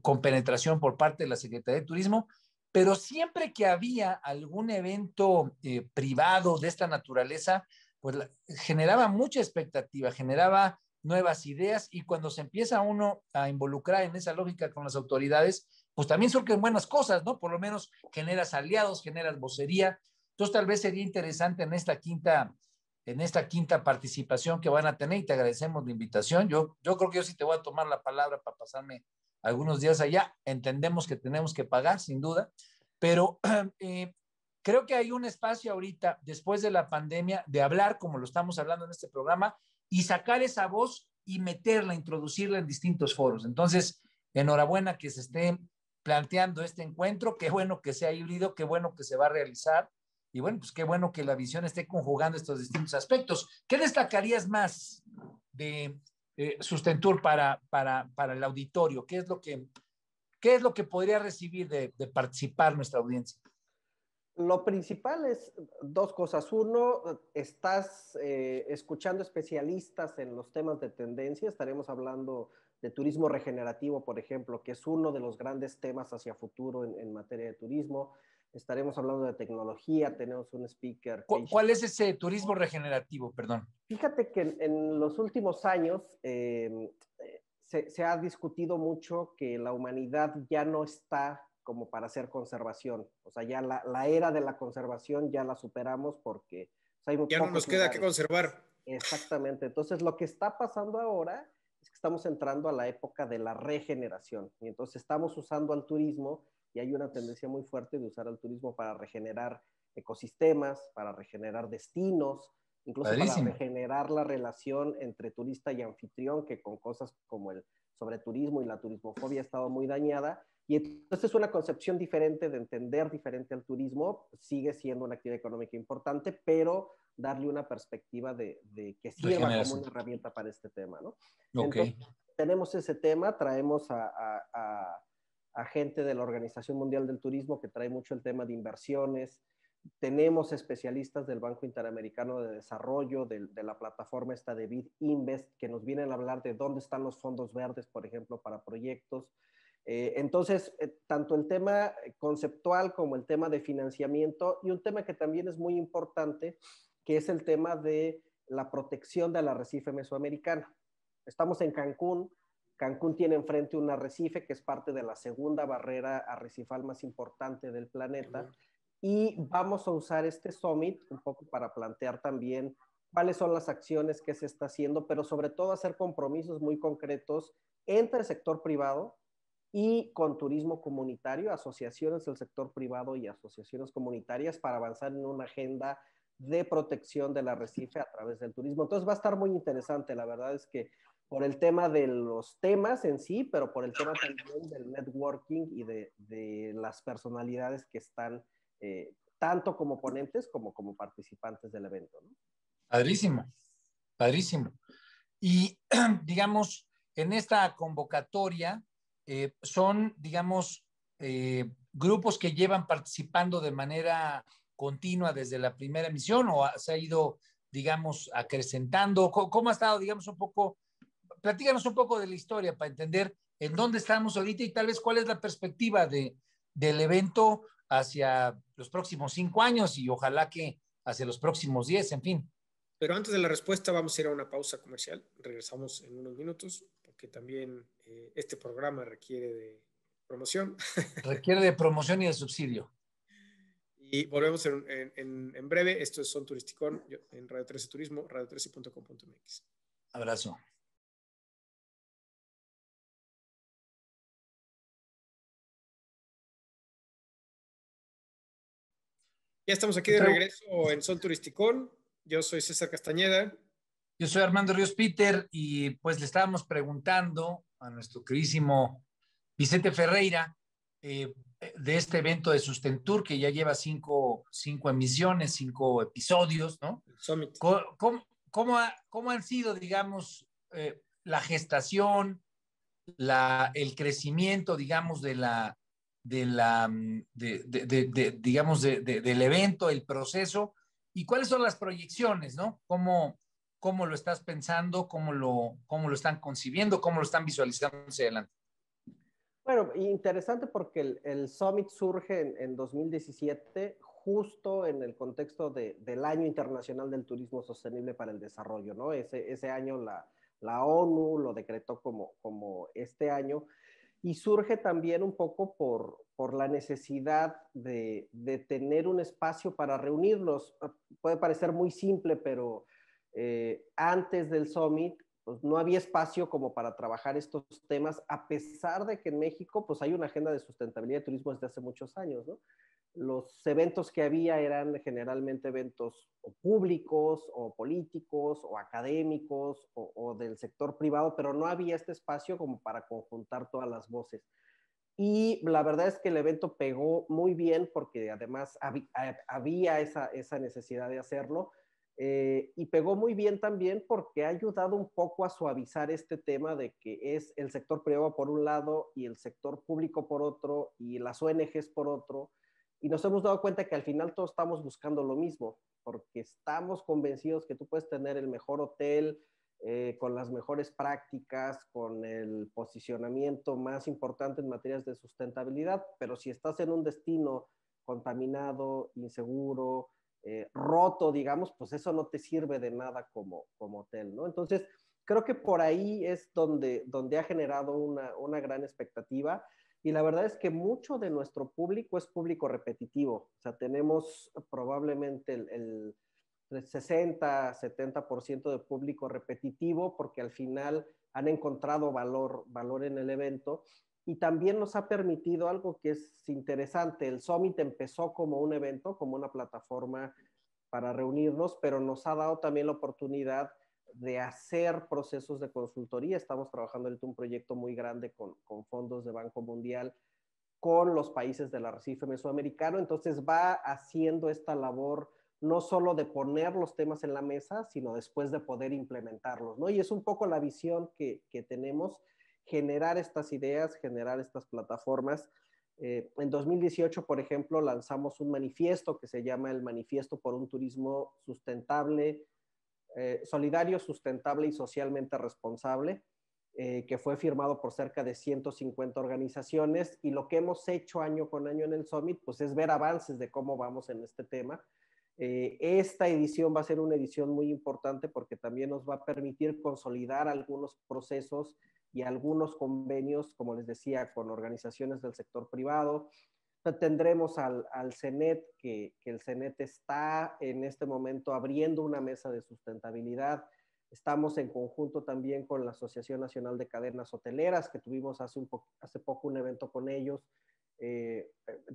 compenetración por parte de la Secretaría de Turismo, pero siempre que había algún evento privado de esta naturaleza, pues generaba mucha expectativa, generaba nuevas ideas, y cuando se empieza uno a involucrar en esa lógica con las autoridades, pues también surgen buenas cosas, ¿no? Por lo menos generas aliados, generas vocería. Entonces tal vez sería interesante en esta quinta participación que van a tener, y te agradecemos la invitación. Yo creo que yo sí te voy a tomar la palabra para pasarme algunos días allá. Entendemos que tenemos que pagar, sin duda, pero creo que hay un espacio ahorita, después de la pandemia, de hablar como lo estamos hablando en este programa y sacar esa voz y meterla, introducirla en distintos foros. Entonces, enhorabuena que se esté planteando este encuentro, qué bueno que sea híbrido, qué bueno que se va a realizar, y bueno, pues qué bueno que la visión esté conjugando estos distintos aspectos. ¿Qué destacarías más de Sustentur para el auditorio? ¿Qué es lo que podría recibir de participar nuestra audiencia?
Lo principal es dos cosas. Uno, estás escuchando especialistas en los temas de tendencia. Estaremos hablando de turismo regenerativo, por ejemplo, que es uno de los grandes temas hacia futuro en materia de turismo. Estaremos hablando de tecnología. Tenemos un speaker.
¿Cuál es ese turismo regenerativo? Perdón.
Fíjate que en los últimos años se ha discutido mucho que la humanidad ya no está como para hacer conservación. O sea, ya la era de la conservación ya la superamos porque hay muy
ya no nos queda que conservar.
Exactamente. Entonces, lo que está pasando ahora es que estamos entrando a la época de la regeneración. Y entonces estamos usando al turismo, y hay una tendencia muy fuerte de usar al turismo para regenerar ecosistemas, para regenerar destinos, incluso
Padrísimo.
para regenerar la relación entre turista y anfitrión, que con cosas como el sobreturismo y la turismofobia ha estado muy dañada. Y entonces es una concepción diferente de entender diferente al turismo. Sigue siendo una actividad económica importante, pero darle una perspectiva de que sirva como una herramienta para este tema, ¿no?
Okay.
Entonces, tenemos ese tema, traemos a gente de la Organización Mundial del Turismo que trae mucho el tema de inversiones. Tenemos especialistas del Banco Interamericano de Desarrollo, de la plataforma esta de Bid Invest, que nos vienen a hablar de dónde están los fondos verdes, por ejemplo, para proyectos. Entonces, tanto el tema conceptual como el tema de financiamiento, y un tema que también es muy importante, que es el tema de la protección del arrecife mesoamericano. Estamos en Cancún. Cancún tiene enfrente un arrecife que es parte de la segunda barrera arrecifal más importante del planeta. Y vamos a usar este summit un poco para plantear también cuáles son las acciones que se está haciendo, pero sobre todo hacer compromisos muy concretos entre el sector privado y con turismo comunitario, asociaciones del sector privado y asociaciones comunitarias para avanzar en una agenda de protección del arrecife a través del turismo. Entonces va a estar muy interesante. La verdad es que por el tema de los temas en sí, pero por el tema también del networking y de las personalidades que están tanto como ponentes como participantes del evento, ¿no?
Padrísimo, padrísimo. Y digamos, en esta convocatoria son, digamos, grupos que llevan participando de manera continua desde la primera emisión, o se ha ido, digamos, acrecentando. ¿Cómo ha estado, digamos, un poco platícanos un poco de la historia para entender en dónde estamos ahorita y tal vez cuál es la perspectiva del evento hacia los próximos 5 años y ojalá que hacia los próximos 10, en fin.
Pero antes de la respuesta vamos a ir a una pausa comercial. Regresamos en unos minutos porque también este programa requiere de promoción.
Requiere de promoción y de subsidio.
Y volvemos en breve. Esto es Son Turisticón en Radio 13 Turismo, radio13.com.mx.
Abrazo.
Ya estamos aquí de regreso en Son Turisticón. Yo soy César Castañeda.
Yo soy Armando Ríos Peter y pues le estábamos preguntando a nuestro queridísimo Vicente Ferreira de este evento de Sustentur que ya lleva 5 emisiones, 5 episodios, ¿no?
Summit.
¿Cómo han sido, digamos, la gestación, el crecimiento, digamos, del evento, el proceso, y cuáles son las proyecciones, ¿no? ¿Cómo lo estás pensando? ¿Cómo lo están concibiendo? ¿Cómo lo están visualizando hacia adelante?
Bueno, interesante porque el Summit surge en 2017, justo en el contexto del Año Internacional del Turismo Sostenible para el Desarrollo, ¿no? Ese año la ONU lo decretó como este año, y surge también un poco por la necesidad de tener un espacio para reunirnos. Puede parecer muy simple, pero antes del Summit pues no había espacio como para trabajar estos temas, a pesar de que en México pues hay una agenda de sustentabilidad de turismo desde hace muchos años, ¿no? Los eventos que había eran generalmente eventos o públicos o políticos o académicos o del sector privado, pero no había este espacio como para conjuntar todas las voces. Y la verdad es que el evento pegó muy bien porque además había esa necesidad de hacerlo. Y pegó muy bien también porque ha ayudado un poco a suavizar este tema de que es el sector privado por un lado y el sector público por otro y las ONGs por otro. Y nos hemos dado cuenta que al final todos estamos buscando lo mismo, porque estamos convencidos que tú puedes tener el mejor hotel, con las mejores prácticas, con el posicionamiento más importante en materias de sustentabilidad, pero si estás en un destino contaminado, inseguro, roto, digamos, pues eso no te sirve de nada como hotel, ¿no? Entonces, creo que por ahí es donde ha generado una gran expectativa. Y la verdad es que mucho de nuestro público es público repetitivo. O sea, tenemos probablemente el 60-70% de público repetitivo porque al final han encontrado valor en el evento. Y también nos ha permitido algo que es interesante. El Summit empezó como un evento, como una plataforma para reunirnos, pero nos ha dado también la oportunidad de hacer procesos de consultoría. Estamos trabajando en un proyecto muy grande con fondos de Banco Mundial con los países del arrecife mesoamericano. Entonces va haciendo esta labor no solo de poner los temas en la mesa, sino después de poder implementarlos, ¿no? Y es un poco la visión que tenemos, generar estas ideas, generar estas plataformas. En 2018, por ejemplo, lanzamos un manifiesto que se llama el Manifiesto por un Turismo Sustentable, Solidario, Sustentable y Socialmente Responsable, que fue firmado por cerca de 150 organizaciones, y lo que hemos hecho año con año en el Summit pues es ver avances de cómo vamos en este tema. Esta edición va a ser una edición muy importante porque también nos va a permitir consolidar algunos procesos y algunos convenios, como les decía, con organizaciones del sector privado. Tendremos al CENET, que el CENET está en este momento abriendo una mesa de sustentabilidad. Estamos en conjunto también con la Asociación Nacional de Cadenas Hoteleras, que tuvimos hace poco un evento con ellos.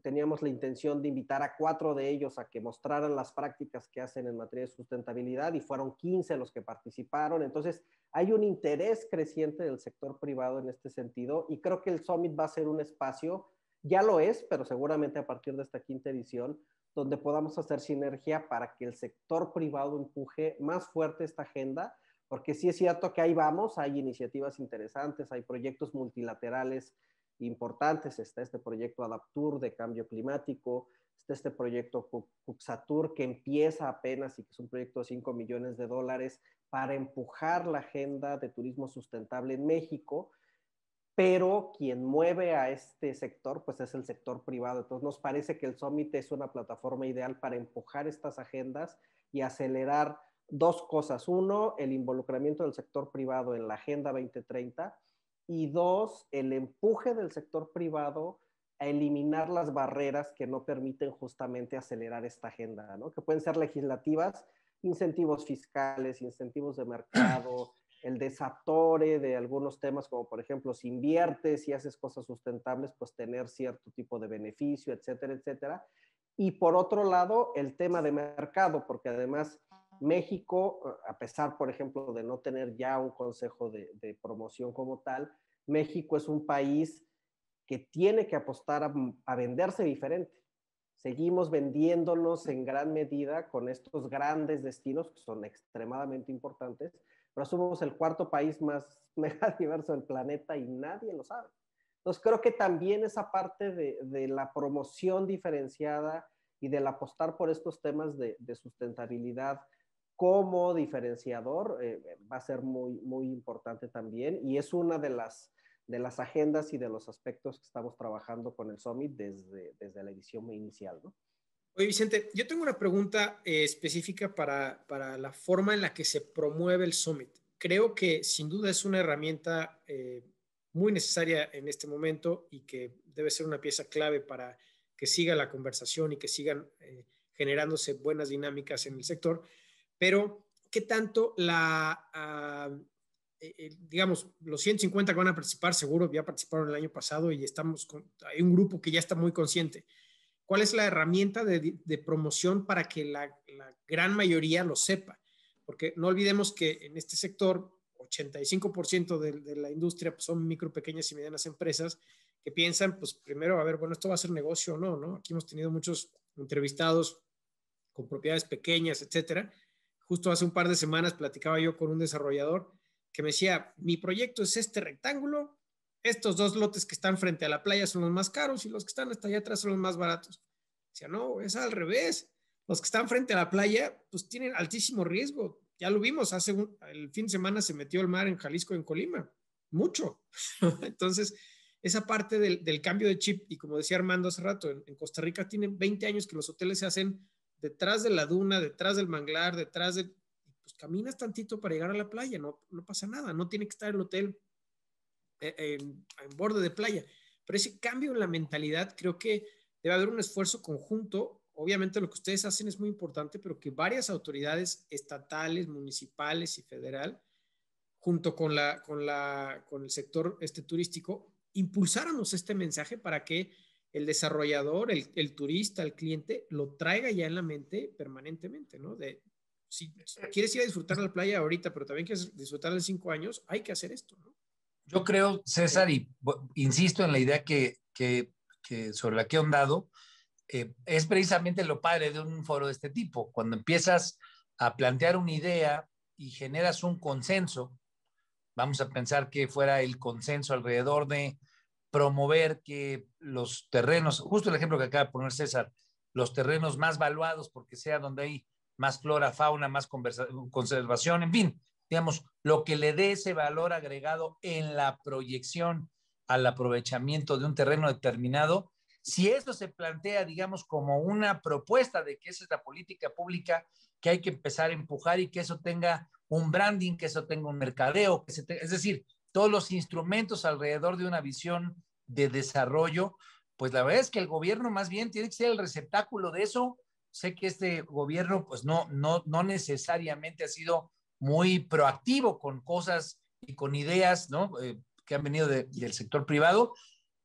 Teníamos la intención de invitar a 4 de ellos a que mostraran las prácticas que hacen en materia de sustentabilidad y fueron 15 los que participaron. Entonces, hay un interés creciente del sector privado en este sentido y creo que el Summit va a ser un espacio, ya lo es, pero seguramente a partir de esta 5ª edición, donde podamos hacer sinergia para que el sector privado empuje más fuerte esta agenda, porque sí es cierto que ahí vamos, hay iniciativas interesantes, hay proyectos multilaterales importantes. Está este proyecto Adaptur de cambio climático, este proyecto Cuxatur, que empieza apenas y que es un proyecto de $5 millones para empujar la agenda de turismo sustentable en México, pero quien mueve a este sector pues es el sector privado. Entonces nos parece que el Summit es una plataforma ideal para empujar estas agendas y acelerar dos cosas. Uno, el involucramiento del sector privado en la Agenda 2030 y dos, el empuje del sector privado a eliminar las barreras que no permiten justamente acelerar esta agenda, ¿no? Que pueden ser legislativas, incentivos fiscales, incentivos de mercado, el desatore de algunos temas, como por ejemplo, si inviertes y haces cosas sustentables, pues tener cierto tipo de beneficio, etcétera, etcétera. Y por otro lado, el tema de mercado, porque además México, a pesar, por ejemplo, de no tener ya un consejo de promoción como tal, México es un país que tiene que apostar a venderse diferente. Seguimos vendiéndonos en gran medida con estos grandes destinos que son extremadamente importantes, pero somos el cuarto país más mega diverso del planeta y nadie lo sabe. Entonces creo que también esa parte de la promoción diferenciada y del apostar por estos temas de sustentabilidad como diferenciador va a ser muy, muy importante también, y es una de las agendas y de los aspectos que estamos trabajando con el Summit desde la edición inicial, ¿no?
Oye, Vicente, yo tengo una pregunta específica para la forma en la que se promueve el Summit. Creo que sin duda es una herramienta muy necesaria en este momento y que debe ser una pieza clave para que siga la conversación y que sigan generándose buenas dinámicas en el sector. Pero, ¿qué tanto digamos, los 150 que van a participar, seguro ya participaron el año pasado y hay un grupo que ya está muy consciente? ¿Cuál es la herramienta de promoción para que la gran mayoría lo sepa? Porque no olvidemos que en este sector, 85% de la industria pues, son micro, pequeñas y medianas empresas que piensan, pues primero, a ver, bueno, esto va a ser negocio o no, ¿no? Aquí hemos tenido muchos entrevistados con propiedades pequeñas, etcétera. Justo hace un par de semanas platicaba yo con un desarrollador que me decía, mi proyecto es este rectángulo, estos dos lotes que están frente a la playa son los más caros y los que están hasta allá atrás son los más baratos. Decía, no, es al revés. Los que están frente a la playa, pues tienen altísimo riesgo. Ya lo vimos, el fin de semana se metió el mar en Jalisco y en Colima. Mucho. Entonces, esa parte del cambio de chip, y como decía Armando hace rato, en Costa Rica tienen 20 años que los hoteles se hacen detrás de la duna, detrás del manglar, pues caminas tantito para llegar a la playa, no pasa nada, no tiene que estar el hotel en borde de playa. Pero ese cambio en la mentalidad, creo que debe haber un esfuerzo conjunto. Obviamente lo que ustedes hacen es muy importante, pero que varias autoridades estatales, municipales y federal, junto con el sector turístico, impulsáramos este mensaje para que el desarrollador, el turista, el cliente, lo traiga ya en la mente permanentemente, ¿no? Si quieres ir a disfrutar la playa ahorita, pero también quieres disfrutar en 5 años, hay que hacer esto, ¿no?
Yo creo, César, y insisto en la idea que sobre la que he ahondado, es precisamente lo padre de un foro de este tipo. Cuando empiezas a plantear una idea y generas un consenso, vamos a pensar que fuera el consenso alrededor de promover que los terrenos, justo el ejemplo que acaba de poner César, los terrenos más valuados porque sea donde hay más flora, fauna, más conservación, en fin, digamos, lo que le dé ese valor agregado en la proyección al aprovechamiento de un terreno determinado. Si eso se plantea, digamos, como una propuesta de que esa es la política pública que hay que empezar a empujar y que eso tenga un branding, que eso tenga un mercadeo, es decir, todos los instrumentos alrededor de una visión de desarrollo, pues la verdad es que el gobierno más bien tiene que ser el receptáculo de eso. Sé que este gobierno pues no necesariamente ha sido muy proactivo con cosas y con ideas, ¿no? Que han venido del sector privado,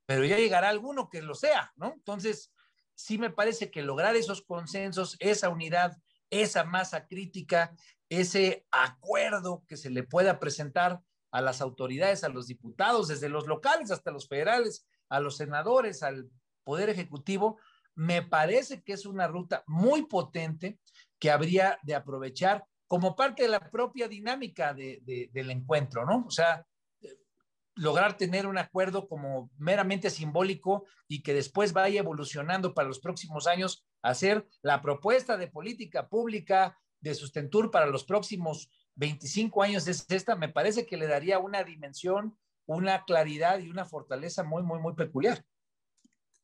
pero ya llegará alguno que lo sea, ¿no? Entonces, sí me parece que lograr esos consensos, esa unidad, esa masa crítica, ese acuerdo que se le pueda presentar a las autoridades, a los diputados, desde los locales hasta los federales, a los senadores, al Poder Ejecutivo, me parece que es una ruta muy potente que habría de aprovechar como parte de la propia dinámica del encuentro, ¿no? O sea, lograr tener un acuerdo como meramente simbólico y que después vaya evolucionando para los próximos años a ser la propuesta de política pública de Sustentur para los próximos 25 años es esta, me parece que le daría una dimensión, una claridad y una fortaleza muy, muy, muy peculiar.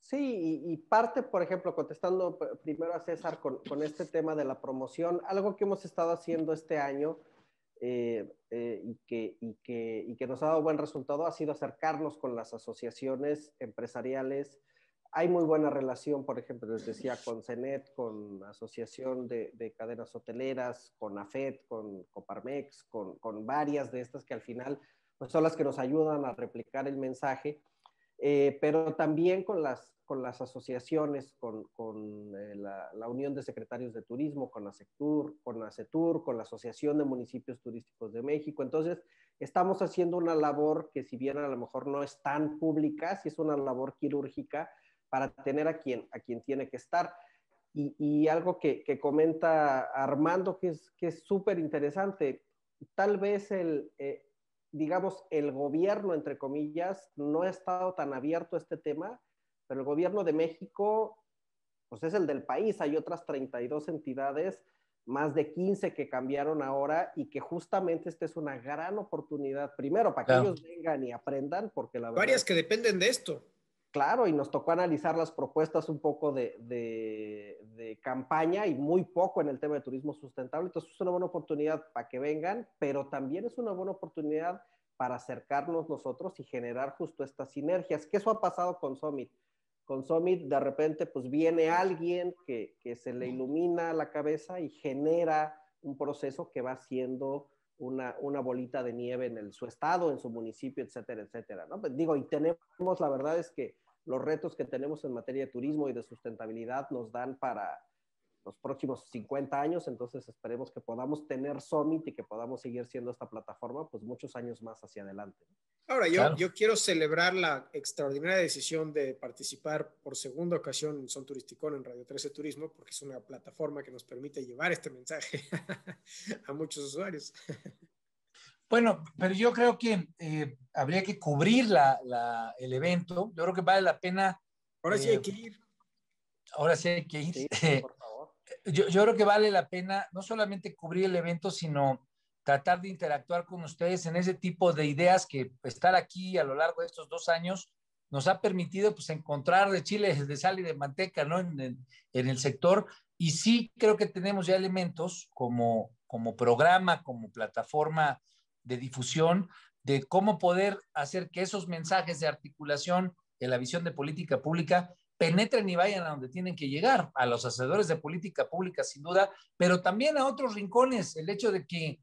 Sí, y parte, por ejemplo, contestando primero a César con este tema de la promoción, algo que hemos estado haciendo este año y que nos ha dado buen resultado ha sido acercarnos con las asociaciones empresariales. Hay muy buena relación, por ejemplo, les decía, con CENET, con Asociación de Cadenas Hoteleras, con AFET, con Coparmex, con varias de estas que al final pues, son las que nos ayudan a replicar el mensaje. Pero también con las asociaciones, con la Unión de Secretarios de Turismo, con ASECTUR, con ACETUR, con la Asociación de Municipios Turísticos de México. Entonces, estamos haciendo una labor que si bien a lo mejor no es tan pública, sí es una labor quirúrgica para tener a quien tiene que estar. Y algo que comenta Armando, que es súper interesante, tal vez digamos, el gobierno, entre comillas, no ha estado tan abierto a este tema, pero el gobierno de México, pues es el del país. Hay otras 32 entidades, más de 15 que cambiaron ahora y que justamente esta es una gran oportunidad, primero, para que ellos vengan y aprendan, porque la verdad...
Varias que dependen de esto.
Claro, y nos tocó analizar las propuestas un poco de campaña y muy poco en el tema de turismo sustentable. Entonces es una buena oportunidad para que vengan, pero también es una buena oportunidad para acercarnos nosotros y generar justo estas sinergias. Que eso ha pasado con Summit. Con Summit de repente pues viene alguien que se le ilumina la cabeza y genera un proceso que va haciendo una bolita de nieve en su estado, en su municipio, etcétera, etcétera, ¿no? Pues digo, y tenemos, la verdad es que los retos que tenemos en materia de turismo y de sustentabilidad nos dan para los próximos 50 años, entonces esperemos que podamos tener Summit y que podamos seguir siendo esta plataforma pues muchos años más hacia adelante.
Ahora, yo quiero celebrar la extraordinaria decisión de participar por segunda ocasión en Son Turisticón en Radio 13 Turismo, porque es una plataforma que nos permite llevar este mensaje a muchos usuarios.
Bueno, pero yo creo que habría que cubrir el evento. Yo creo que vale la pena.
Ahora sí hay que ir.
Ahora sí hay que ir.
Sí, por favor.
Yo creo que vale la pena no solamente cubrir el evento, sino tratar de interactuar con ustedes en ese tipo de ideas que estar aquí a lo largo de estos 2 años nos ha permitido pues, encontrar de chile, de sal y de manteca, ¿no? En el sector. Y sí creo que tenemos ya elementos como programa, como plataforma de difusión, de cómo poder hacer que esos mensajes de articulación en la visión de política pública penetren y vayan a donde tienen que llegar, a los hacedores de política pública sin duda, pero también a otros rincones. El hecho de que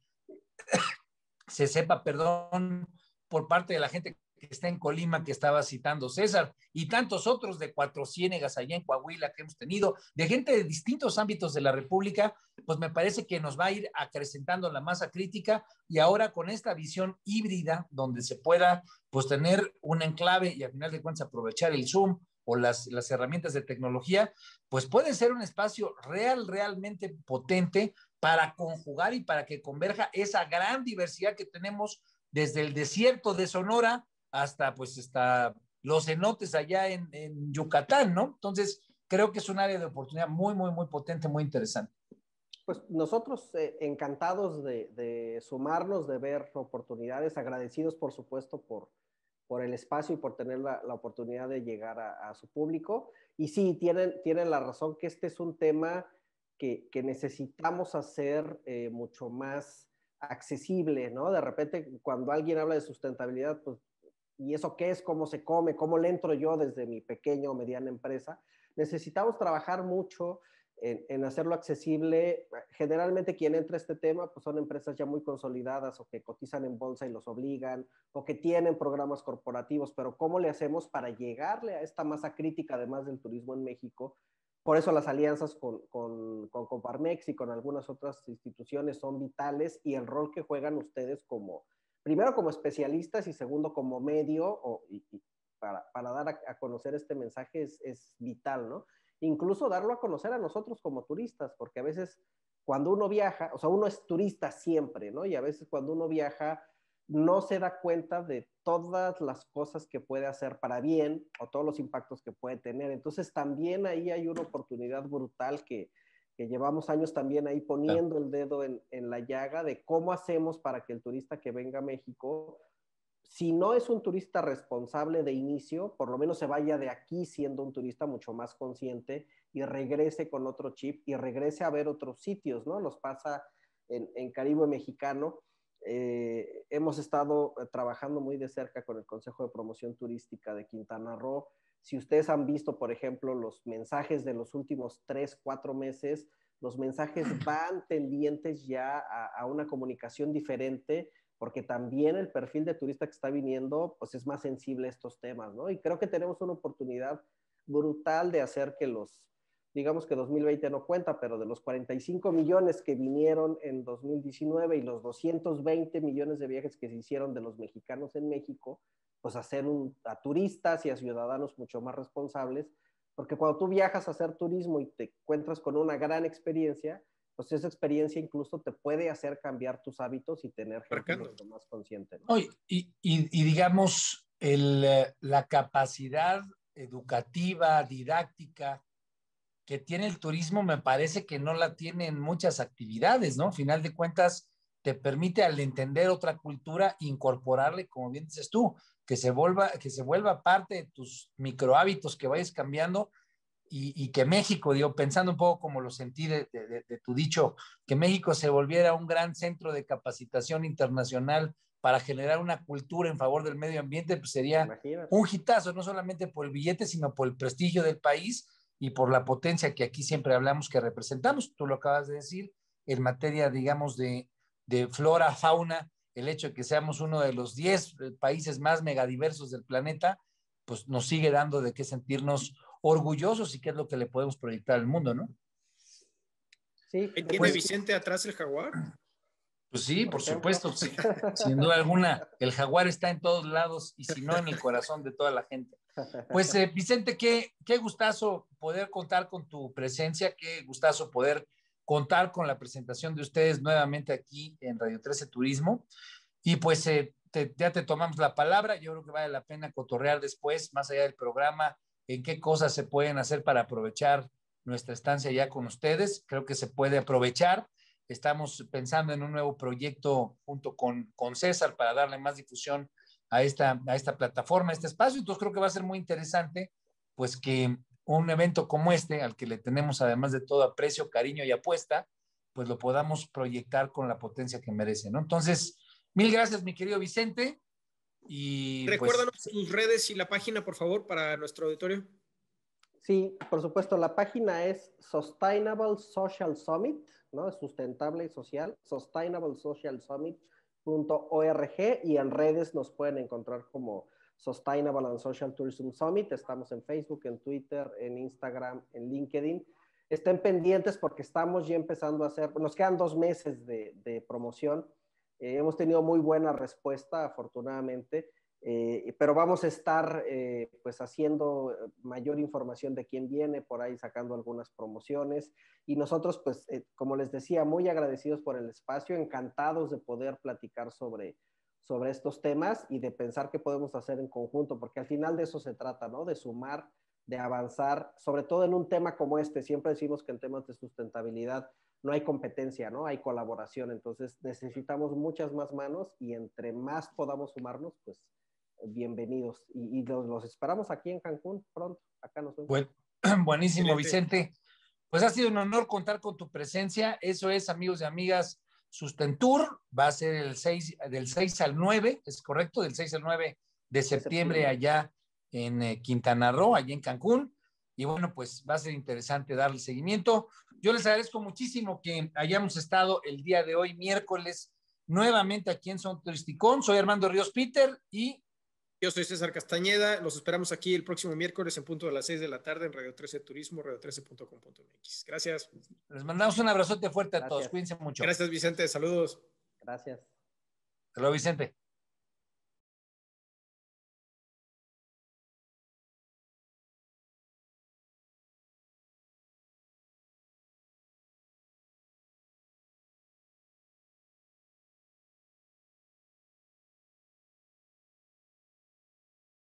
se sepa, perdón, por parte de la gente que está en Colima, que estaba citando César, y tantos otros de Cuatro Ciénegas allá en Coahuila que hemos tenido, de gente de distintos ámbitos de la República, pues me parece que nos va a ir acrecentando la masa crítica y ahora con esta visión híbrida donde se pueda pues tener un enclave y al final de cuentas aprovechar el Zoom o las herramientas de tecnología, pues puede ser un espacio realmente potente para conjugar y para que converja esa gran diversidad que tenemos desde el desierto de Sonora hasta los cenotes allá en Yucatán, ¿no? Entonces, creo que es un área de oportunidad muy, muy, muy potente, muy interesante.
Pues nosotros encantados de sumarnos, de ver oportunidades, agradecidos por supuesto por el espacio y por tener la oportunidad de llegar a su público. Y sí, tienen la razón que este es un tema que necesitamos hacer mucho más accesible, ¿no? De repente, cuando alguien habla de sustentabilidad, pues, ¿y eso qué es? ¿Cómo se come? ¿Cómo le entro yo desde mi pequeña o mediana empresa? Necesitamos trabajar mucho en hacerlo accesible. Generalmente quien entra a este tema pues son empresas ya muy consolidadas o que cotizan en bolsa y los obligan, o que tienen programas corporativos, pero ¿cómo le hacemos para llegarle a esta masa crítica, además del turismo en México? Por eso las alianzas con Coparmex y con algunas otras instituciones son vitales, y el rol que juegan ustedes primero como especialistas y segundo como medio para dar a conocer este mensaje es vital, ¿no? Incluso darlo a conocer a nosotros como turistas, porque a veces cuando uno viaja, o sea, uno es turista siempre, ¿no? Y a veces cuando uno viaja, no se da cuenta de todas las cosas que puede hacer para bien o todos los impactos que puede tener. Entonces también ahí hay una oportunidad brutal que llevamos años también ahí poniendo el dedo en la llaga de cómo hacemos para que el turista que venga a México, si no es un turista responsable de inicio, por lo menos se vaya de aquí siendo un turista mucho más consciente y regrese con otro chip y regrese a ver otros sitios, ¿no? Nos pasa en Caribe Mexicano. Hemos estado trabajando muy de cerca con el Consejo de Promoción Turística de Quintana Roo. Si ustedes han visto, por ejemplo, los mensajes de los últimos 3, 4 meses, los mensajes van tendientes ya a una comunicación diferente, porque también el perfil de turista que está viniendo, pues es más sensible a estos temas, ¿no? Y creo que tenemos una oportunidad brutal de hacer que digamos que 2020 no cuenta, pero de los 45 millones que vinieron en 2019 y los 220 millones de viajes que se hicieron de los mexicanos en México, pues hacer a turistas y a ciudadanos mucho más responsables, porque cuando tú viajas a hacer turismo y te encuentras con una gran experiencia, pues esa experiencia incluso te puede hacer cambiar tus hábitos y tener gente mucho más consciente, ¿no?
Y digamos, la capacidad educativa, didáctica que tiene el turismo, me parece que no la tienen muchas actividades, ¿no? Al final de cuentas, te permite al entender otra cultura incorporarle, como bien dices tú, que se vuelva parte de tus microhábitos que vayas cambiando y que México, digo, pensando un poco como lo sentí de tu dicho, que México se volviera un gran centro de capacitación internacional para generar una cultura en favor del medio ambiente, pues sería un hitazo, no solamente por el billete, sino por el prestigio del país y por la potencia que aquí siempre hablamos que representamos. Tú lo acabas de decir, en materia, digamos, de flora, fauna, el hecho de que seamos uno de los 10 países más megadiversos del planeta, pues nos sigue dando de qué sentirnos orgullosos y qué es lo que le podemos proyectar al mundo, ¿no?
Sí.
¿Tiene pues, Vicente atrás el jaguar?
Pues sí, por supuesto, sí. Sin duda alguna, el jaguar está en todos lados y si no en el corazón de toda la gente. Pues Vicente, qué gustazo poder contar con tu presencia, qué gustazo poder contar con la presentación de ustedes nuevamente aquí en Radio 13 Turismo. Y pues ya te tomamos la palabra, yo creo que vale la pena cotorrear después, más allá del programa, en qué cosas se pueden hacer para aprovechar nuestra estancia ya con ustedes. Creo que se puede aprovechar. Estamos pensando en un nuevo proyecto junto con César para darle más difusión a esta plataforma, a este espacio. Entonces creo que va a ser muy interesante, pues que un evento como este, al que le tenemos además de todo aprecio, cariño y apuesta, pues lo podamos proyectar con la potencia que merece, ¿no? Entonces, mil gracias, mi querido Vicente. Y
recuérdanos pues, tus redes y la página, por favor, para nuestro auditorio.
Sí, por supuesto, la página es Sustainable Social Summit, ¿no? Es sustentable y social, sustainablesocialsummit.org, y en redes nos pueden encontrar como Sustainable and Social Tourism Summit. Estamos en Facebook, en Twitter, en Instagram, en LinkedIn. Estén pendientes porque estamos ya empezando a hacer, nos quedan 2 meses de promoción. Hemos tenido muy buena respuesta, afortunadamente. Pero vamos a estar pues haciendo mayor información de quién viene, por ahí sacando algunas promociones, y nosotros pues como les decía, muy agradecidos por el espacio, encantados de poder platicar sobre estos temas y de pensar qué podemos hacer en conjunto, porque al final de eso se trata, ¿no? De sumar, de avanzar, sobre todo en un tema como este. Siempre decimos que en temas de sustentabilidad no hay competencia, ¿no? Hay colaboración, entonces necesitamos muchas más manos y entre más podamos sumarnos, pues bienvenidos. Y los esperamos aquí en Cancún pronto. Acá nos vemos.
Bueno, buenísimo, Vicente. Pues ha sido un honor contar con tu presencia. Eso es, amigos y amigas, Sustentur. Va a ser del 6 al 9, ¿es correcto? Del 6 al 9 de septiembre allá en Quintana Roo, allá en Cancún. Y bueno, pues va a ser interesante darle seguimiento. Yo les agradezco muchísimo que hayamos estado el día de hoy, miércoles, nuevamente aquí en Son Turisticón. Soy Armando Ríos Peter y
yo soy César Castañeda. Los esperamos aquí el próximo miércoles en punto de las 6 de la tarde en Radio 13 Turismo, radio13.com.mx. Gracias.
Les mandamos un abrazote fuerte a todos. Cuídense mucho.
Gracias, Vicente. Saludos.
Gracias.
Hasta luego, Vicente.